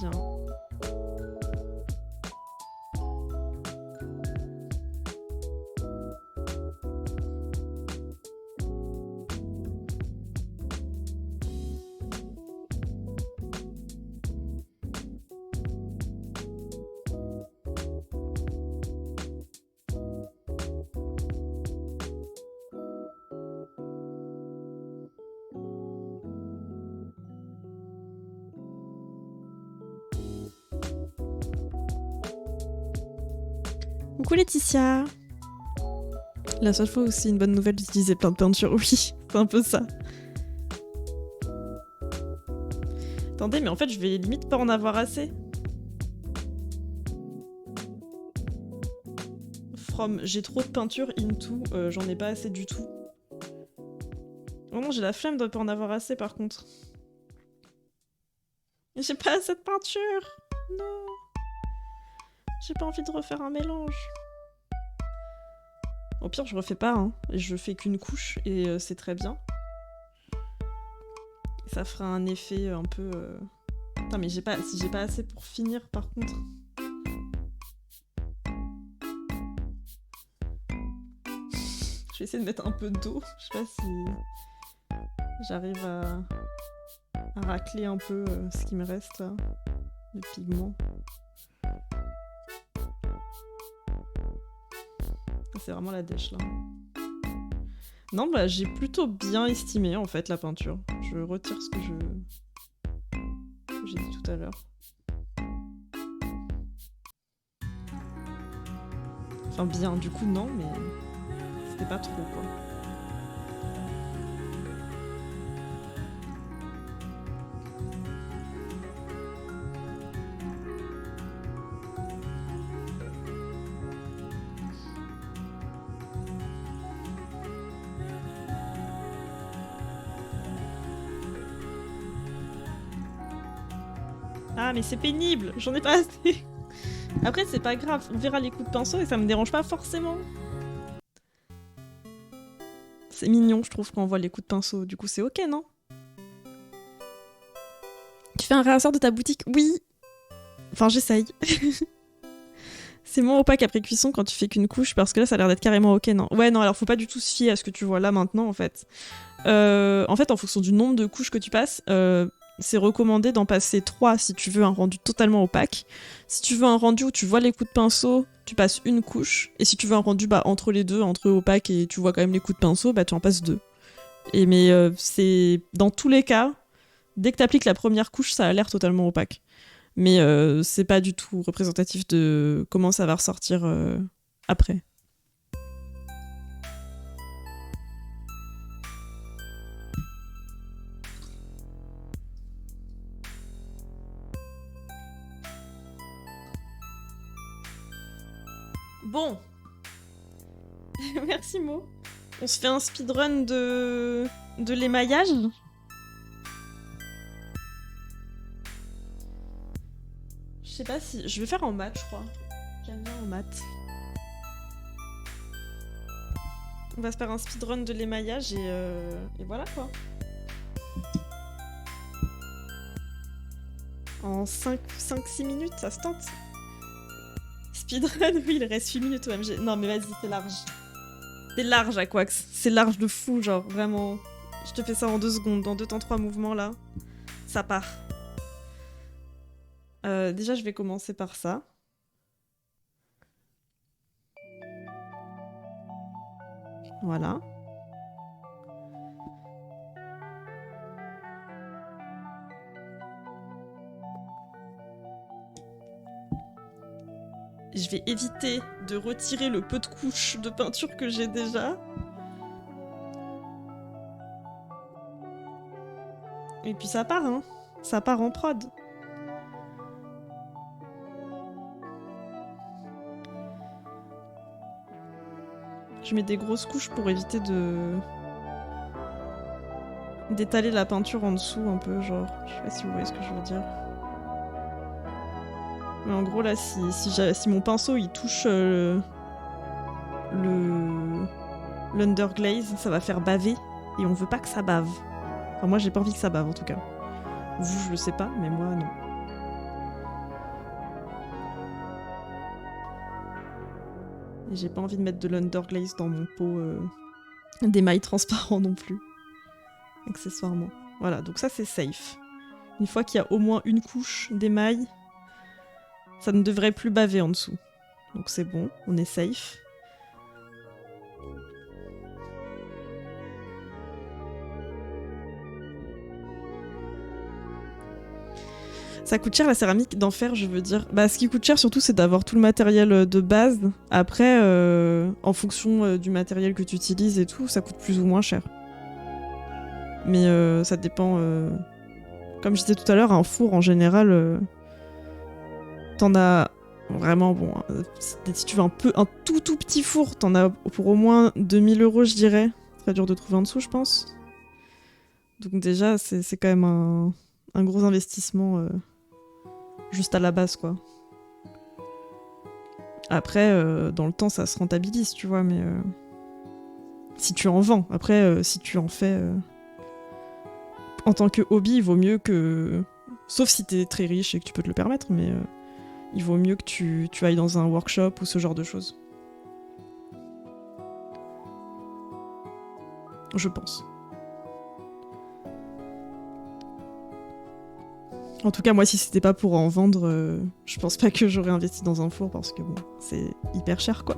bien. Coucou Laetitia. La seule fois où c'est une bonne nouvelle d'utiliser plein de peinture, oui, c'est un peu ça. Attendez, mais en fait, je vais limite pas en avoir assez. From, j'ai trop de peinture, into, j'en ai pas assez du tout. Vraiment, j'ai la flemme de pas en avoir assez par contre. J'ai pas assez de peinture. Non. J'ai pas envie de refaire un mélange. Au pire, je refais pas, hein. Je fais qu'une couche et c'est très bien. Ça fera un effet un peu... Putain, mais si j'ai pas assez pour finir, par contre... Je vais essayer de mettre un peu d'eau. Je sais pas si j'arrive à racler un peu ce qui me reste, là. Le pigment. C'est vraiment la dèche, là. Non, bah, j'ai plutôt bien estimé, en fait, la peinture. Je retire ce que j'ai dit tout à l'heure. Enfin, bien, du coup, non, mais c'était pas trop, quoi. Ah, mais c'est pénible, j'en ai pas assez. Après, c'est pas grave, on verra les coups de pinceau et ça me dérange pas forcément. C'est mignon, je trouve, quand on voit les coups de pinceau. Du coup, c'est ok, non? Tu fais un réassort de ta boutique? Oui. Enfin, j'essaye. C'est moins opaque après cuisson quand tu fais qu'une couche, parce que là, ça a l'air d'être carrément ok, non? Ouais, non, alors faut pas du tout se fier à ce que tu vois là maintenant, en fait. En fait, en fonction du nombre de couches que tu passes, c'est recommandé d'en passer 3 si tu veux un rendu totalement opaque. Si tu veux un rendu où tu vois les coups de pinceau, tu passes une couche. Et si tu veux un rendu entre les deux, entre opaque et tu vois quand même les coups de pinceau, bah tu en passes 2. Mais c'est dans tous les cas, dès que tu appliques la première couche, ça a l'air totalement opaque. Mais c'est pas du tout représentatif de comment ça va ressortir après. Bon. Merci Mo. On se fait un speedrun de l'émaillage. Je sais pas si... Je vais faire en maths, je crois. J'aime bien en maths. On va se faire un speedrun de l'émaillage et voilà quoi. En 5-6 minutes, ça se tente. Speedrun, oui, il reste 8 minutes OMG. Non mais vas-y, c'est large. C'est large, Aquax. C'est large de fou, genre, vraiment. Je te fais ça en 2 secondes. Dans 2 temps 3 mouvements, là. Ça part. Déjà, je vais commencer par ça. Voilà. Je vais éviter de retirer le peu de couches de peinture que j'ai déjà. Et puis ça part, hein. Ça part en prod. Je mets des grosses couches pour éviter d'étaler la peinture en dessous un peu, genre. Je sais pas si vous voyez ce que je veux dire. Mais en gros là, si mon pinceau il touche l'underglaze, ça va faire baver et on veut pas que ça bave. Enfin moi j'ai pas envie que ça bave en tout cas. Vous je le sais pas, mais moi non. Et j'ai pas envie de mettre de l'underglaze dans mon pot d'émail transparent non plus, accessoirement. Voilà, donc ça c'est safe. Une fois qu'il y a au moins une couche d'émail, ça ne devrait plus baver en dessous. Donc c'est bon, on est safe. Ça coûte cher la céramique d'enfer, je veux dire. Bah, ce qui coûte cher surtout, c'est d'avoir tout le matériel de base. Après, en fonction du matériel que tu utilises et tout, ça coûte plus ou moins cher. Mais ça dépend. Comme je disais tout à l'heure, un four en général, t'en as vraiment bon. Si tu veux un tout petit four, t'en as pour au moins 2000 €, je dirais. Très dur de trouver en dessous, je pense. Donc déjà, c'est quand même un gros investissement. Juste à la base, quoi. Après, dans le temps, ça se rentabilise, tu vois, mais... si tu en vends. Après, si tu en fais... en tant que hobby, il vaut mieux que... Sauf si t'es très riche et que tu peux te le permettre, mais... il vaut mieux que tu ailles dans un workshop ou ce genre de choses. Je pense. En tout cas, moi, si c'était pas pour en vendre, je pense pas que j'aurais investi dans un four parce que bon, c'est hyper cher, quoi.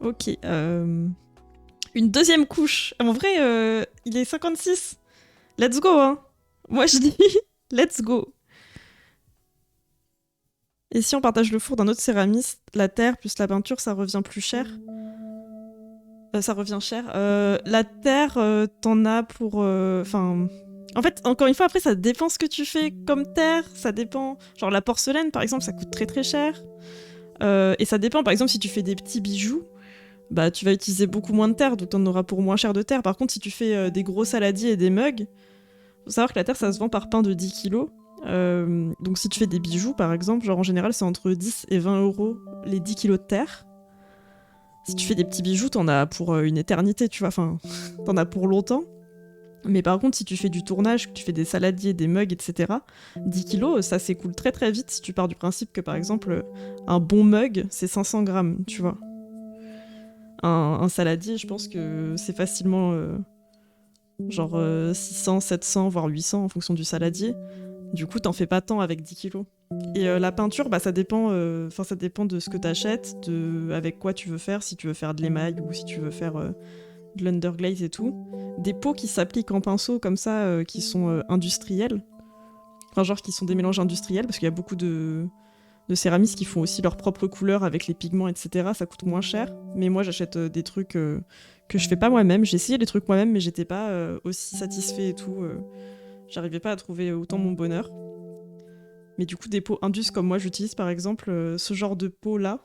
Ok. Une deuxième couche. En vrai, il est 56. Let's go, hein. Moi, je dis let's go. Et si on partage le four d'un autre céramiste, la terre plus la peinture, ça revient plus cher. Ça revient cher. La terre, t'en as pour... Enfin... En fait, encore une fois, après, ça dépend ce que tu fais comme terre. Ça dépend... Genre la porcelaine, par exemple, ça coûte très très cher. Et ça dépend, par exemple, si tu fais des petits bijoux, bah tu vas utiliser beaucoup moins de terre, donc t'en auras pour moins cher de terre. Par contre, si tu fais des gros saladiers et des mugs, faut savoir que la terre, ça se vend par pain de 10 kilos. Donc si tu fais des bijoux, par exemple, genre en général, c'est entre 10 et 20 € les 10 kilos de terre. Si tu fais des petits bijoux, t'en as pour une éternité, tu vois, enfin, t'en as pour longtemps. Mais par contre, si tu fais du tournage, que tu fais des saladiers, des mugs, etc., 10 kilos, ça s'écoule très très vite si tu pars du principe que, par exemple, un bon mug, c'est 500 grammes, tu vois. Un saladier, je pense que c'est facilement genre 600, 700, voire 800 en fonction du saladier. Du coup, t'en fais pas tant avec 10 kilos. Et la peinture, bah, ça dépend de ce que t'achètes, avec quoi tu veux faire, si tu veux faire de l'émail ou si tu veux faire de l'underglaze et tout. Des pots qui s'appliquent en pinceau comme ça, qui sont industriels. Enfin, genre qui sont des mélanges industriels, parce qu'il y a beaucoup de céramistes qui font aussi leurs propres couleurs avec les pigments, etc. Ça coûte moins cher. Mais moi, j'achète des trucs que je fais pas moi-même. J'ai essayé les trucs moi-même, mais j'étais pas aussi satisfait et tout. J'arrivais pas à trouver autant mon bonheur. Mais du coup, des pots Indus comme moi j'utilise, par exemple, ce genre de pot-là,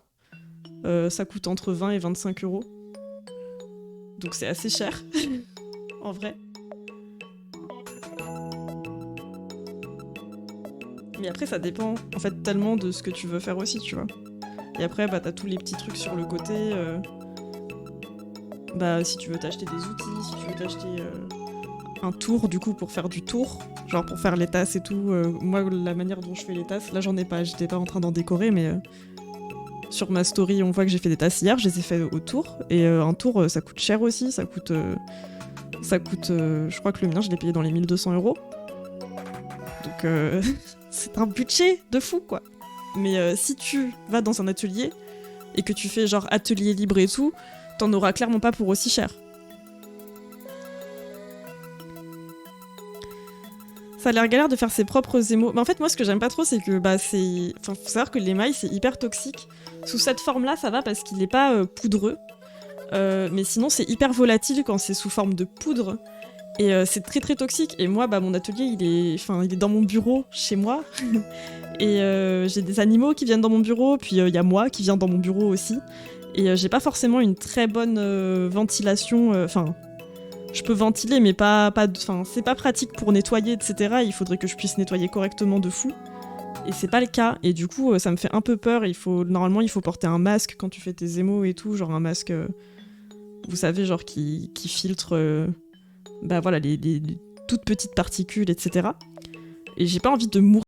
ça coûte entre 20 et 25 €. Donc c'est assez cher, en vrai. Mais après, ça dépend, en fait, tellement de ce que tu veux faire aussi, tu vois. Et après, bah, t'as tous les petits trucs sur le côté. Bah, si tu veux t'acheter des outils, si tu veux t'acheter un tour, du coup, pour faire du tour, genre pour faire les tasses et tout. Moi, la manière dont je fais les tasses, là, j'en ai pas. J'étais pas en train d'en décorer, mais sur ma story, on voit que j'ai fait des tasses hier. Je les ai fait au tour. Et un tour, ça coûte cher aussi. Ça coûte, je crois que le mien, je l'ai payé dans les 1200 €. Donc, c'est un budget de fou, quoi. Mais si tu vas dans un atelier et que tu fais genre atelier libre et tout, t'en auras clairement pas pour aussi cher. Ça a l'air galère de faire ses propres émaux. Mais en fait, moi, ce que j'aime pas trop, c'est que faut savoir que l'émail, c'est hyper toxique. Sous cette forme-là, ça va parce qu'il est pas poudreux. Mais sinon, c'est hyper volatile quand c'est sous forme de poudre. Et c'est très très toxique. Et moi, mon atelier, il est dans mon bureau, chez moi. Et j'ai des animaux qui viennent dans mon bureau. Puis il y a moi qui viens dans mon bureau aussi. Et j'ai pas forcément une très bonne ventilation. Je peux ventiler, mais c'est pas pratique pour nettoyer, etc. Il faudrait que je puisse nettoyer correctement de fou. Et c'est pas le cas. Et du coup, ça me fait un peu peur. Normalement, il faut porter un masque quand tu fais tes émaux et tout. Genre un masque, vous savez, genre qui filtre les toutes petites particules, etc. Et j'ai pas envie de mourir